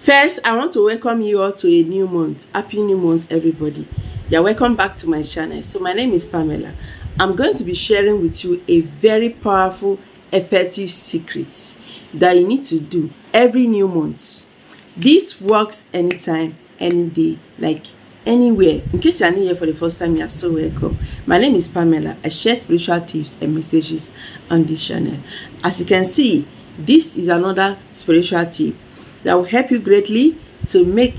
First, I want to welcome you all to a new month. Happy new month, everybody. You're welcome back to my channel. So my name is Pamela. I'm going to be sharing with you a very powerful, effective secret that you need to do every new month. This works anytime, any day, like anywhere. In case you're new here for the first time, you're so welcome. My name is Pamela. I share spiritual tips and messages on this channel. As you can see, this is another spiritual tip that will help you greatly to make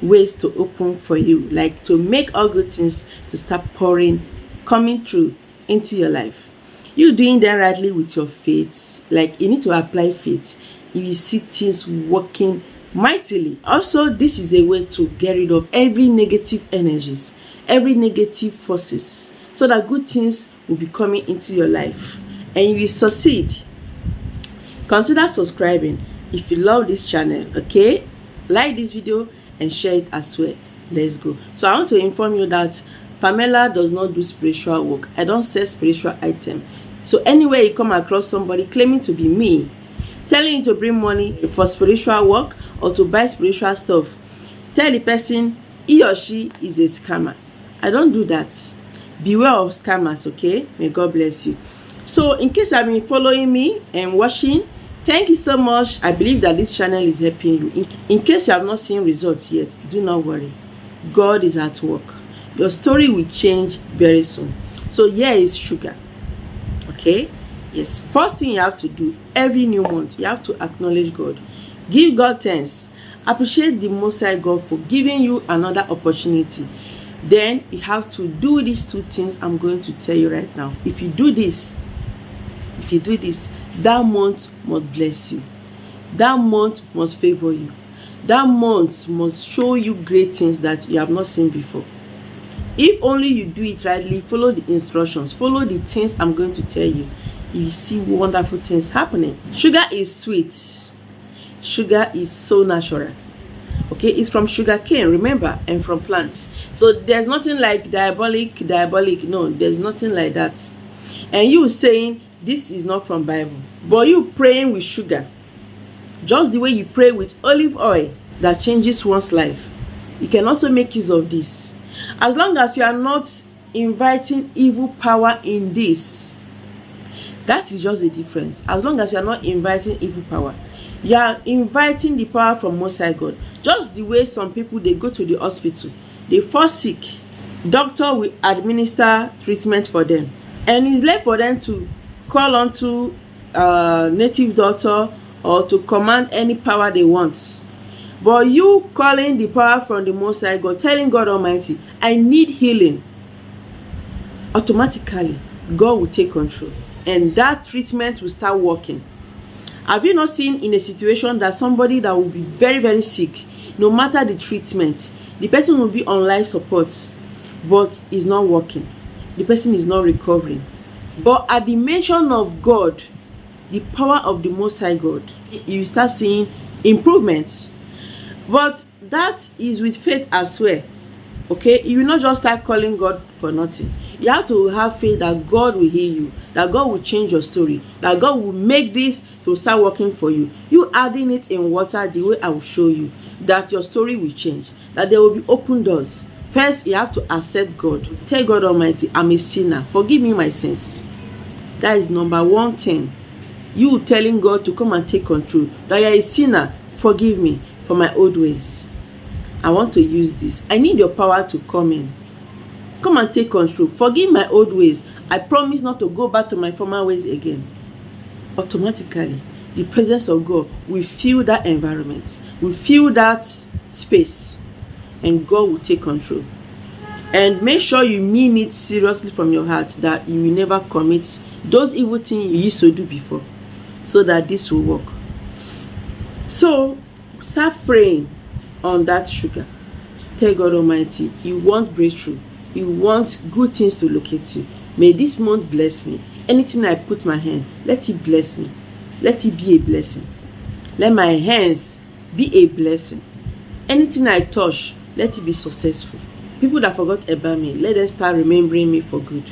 ways to open for you, like to make all good things to start pouring, coming through into your life. You doing that rightly with your faith, like you need to apply faith. If you see things working mightily. Also, this is a way to get rid of every negative energies, every negative forces, so that good things will be coming into your life and you will succeed. Consider subscribing if you love this channel, okay? Like this video and share it as well. Let's go. So I want to inform you that Pamela does not do spiritual work. I don't sell spiritual item. So anywhere you come across somebody claiming to be me, telling you to bring money for spiritual work or to buy spiritual stuff, tell the person he or she is a scammer. I don't do that. Beware of scammers, okay? May God bless you. So in case you've been following me and watching, thank you so much. I believe that this channel is helping you. In case you have not seen results yet, do not worry. God is at work. Your story will change very soon. So here is sugar. Okay? Yes. First thing you have to do every new month, you have to acknowledge God. Give God thanks. Appreciate the Most High God for giving you another opportunity. Then you have to do these two things I'm going to tell you right now. If you do this, that month must bless you. That month must favor you. That month must show you great things that you have not seen before. If only you do it rightly, follow the instructions, follow the things I'm going to tell you, you see wonderful things happening. Sugar is sweet. Sugar is so natural. Okay, it's from sugar cane, remember, and from plants. So there's nothing like diabolic. No, there's nothing like that. And you saying this is not from Bible, but you praying with sugar, just the way you pray with olive oil that changes one's life, you can also make use of this. As long as you are not inviting evil power in this, that is just the difference. As long as you are not inviting evil power, you are inviting the power from Most High God. Just the way some people, they go to the hospital, they fall sick, doctor will administer treatment for them, and it's left for them to call on to native doctor or to command any power they want. But you calling the power from the Most High God, telling God Almighty, I need healing, automatically God will take control and that treatment will start working. Have you not seen in a situation that somebody that will be very, very sick, no matter the treatment, the person will be on life support, but it's not working, the person is not recovering? But at the mention of God, the power of the Most High God, you start seeing improvements. But that is with faith as well. Okay, you will not just start calling God for nothing. You have to have faith that God will heal you, that God will change your story, that God will make this to start working for you. You adding it in water the way I will show you, that your story will change, that there will be open doors. First, you have to accept God. Tell God Almighty, I'm a sinner, forgive me my sins. That is number one thing. You telling God to come and take control, that you are a sinner, forgive me for my old ways. I want to use this. I need your power to come in. Come and take control. Forgive my old ways. I promise not to go back to my former ways again. Automatically, the presence of God will fill that environment, will fill that space, and God will take control. And make sure you mean it seriously from your heart, that you will never commit those evil things you used to do before, so that this will work. So start praying on that sugar. Tell God Almighty, you want breakthrough, you want good things to locate you. May this month bless me. Anything I put my hand, let it bless me. Let it be a blessing. Let my hands be a blessing. Anything I touch, let it be successful. People that forgot about me, let them start remembering me for good.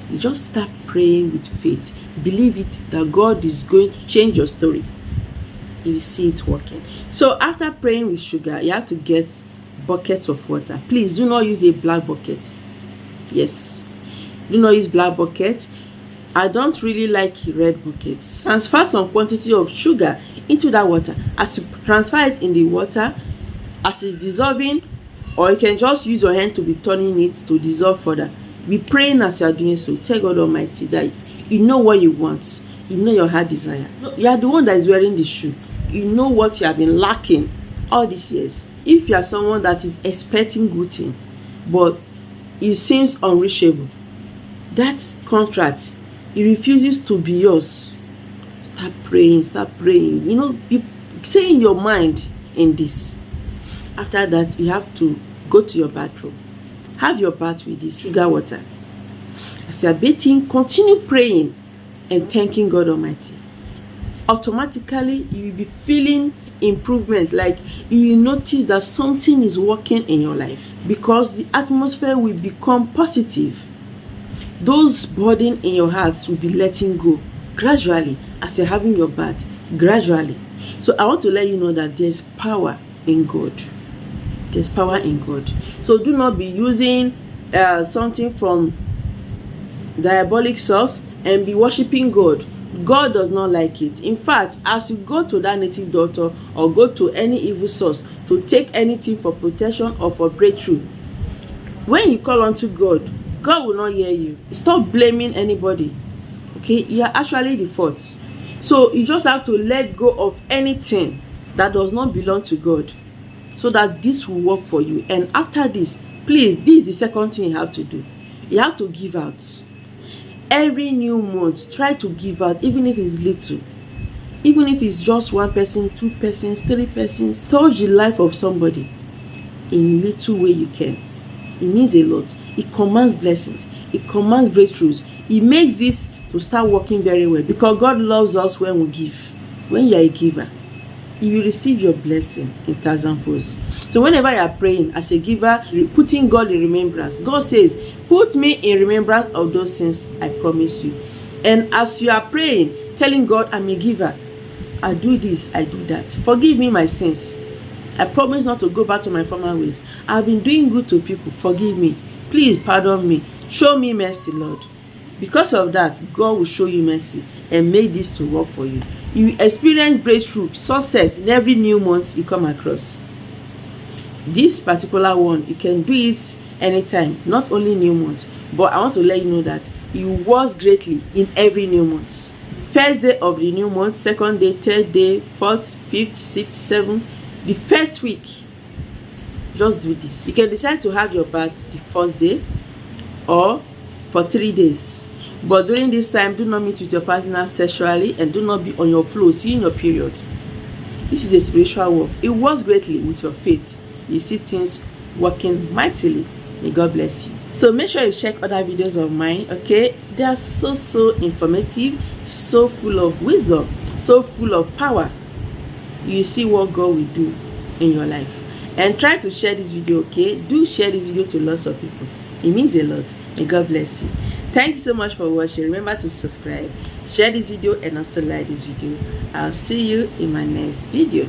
You just start praying with faith. Believe it that God is going to change your story. you will see it working. So after praying with sugar, you have to get buckets of water. Please do not use a black bucket. Yes, do not use black buckets. I don't really like red buckets. Transfer some quantity of sugar into that water. As you transfer it in the water, as it's dissolving, or you can just use your hand to be turning it to dissolve further. Be praying as you are doing so. Tell God Almighty that you know what you want. You know your heart desire. You are the one that is wearing the shoe. You know what you have been lacking all these years. If you are someone that is expecting good thing, but it seems unreachable, that contract, it refuses to be yours. Start praying, start praying. You know, be saying your mind in this. After that, you have to go to your bathroom. Have your bath with this sugar water. As you are bathing, continue praying and thanking God Almighty. Automatically, you will be feeling improvement. Like you notice that something is working in your life, because the atmosphere will become positive. Those burden in your hearts will be letting go gradually as you're having your bath, gradually. So I want to let you know that there's power in God. There's power in God. So do not be using something from diabolic source and be worshiping God. God does not like it. In fact, as you go to that native doctor or go to any evil source to take anything for protection or for breakthrough, when you call unto God, God will not hear you. Stop blaming anybody. Okay, you are actually the fault. So you just have to let go of anything that does not belong to God, so that this will work for you. And after this, please, this is the second thing you have to do. You have to give out. Every new month, try to give out, even if it's little. Even if it's just 1 person, 2 persons, 3 persons. Touch the life of somebody in little way you can. It means a lot. It commands blessings. It commands breakthroughs. It makes this to start working very well, because God loves us when we give. When you are a giver, you will receive your blessing in 1,000-folds. So whenever you are praying as a giver, putting God in remembrance, God says, put me in remembrance of those things I promise you. And as you are praying, telling God, I'm a giver, I do this, I do that, forgive me my sins, I promise not to go back to my former ways, I've been doing good to people, forgive me, please pardon me, show me mercy, Lord. Because of that, God will show you mercy and make this to work for you. You experience breakthrough, success in every new month you come across. This particular one, you can do it anytime, not only new month, but I want to let you know that you work greatly in every new month. First day of the new month, second day, third day, fourth, fifth, sixth, seventh, the first week, just do this. You can decide to have your bath the first day or for 3 days. But during this time, do not meet with your partner sexually and do not be on your flow, seeing your period. This is a spiritual work. It works greatly with your faith. You see things working mightily. May God bless you. So make sure you check other videos of mine, okay? They are so informative, so full of wisdom, so full of power. You see what God will do in your life. And try to share this video, okay? Do share this video to lots of people. It means a lot. May God bless you. Thank you so much for watching. Remember to subscribe, share this video, and also like this video. I'll see you in my next video.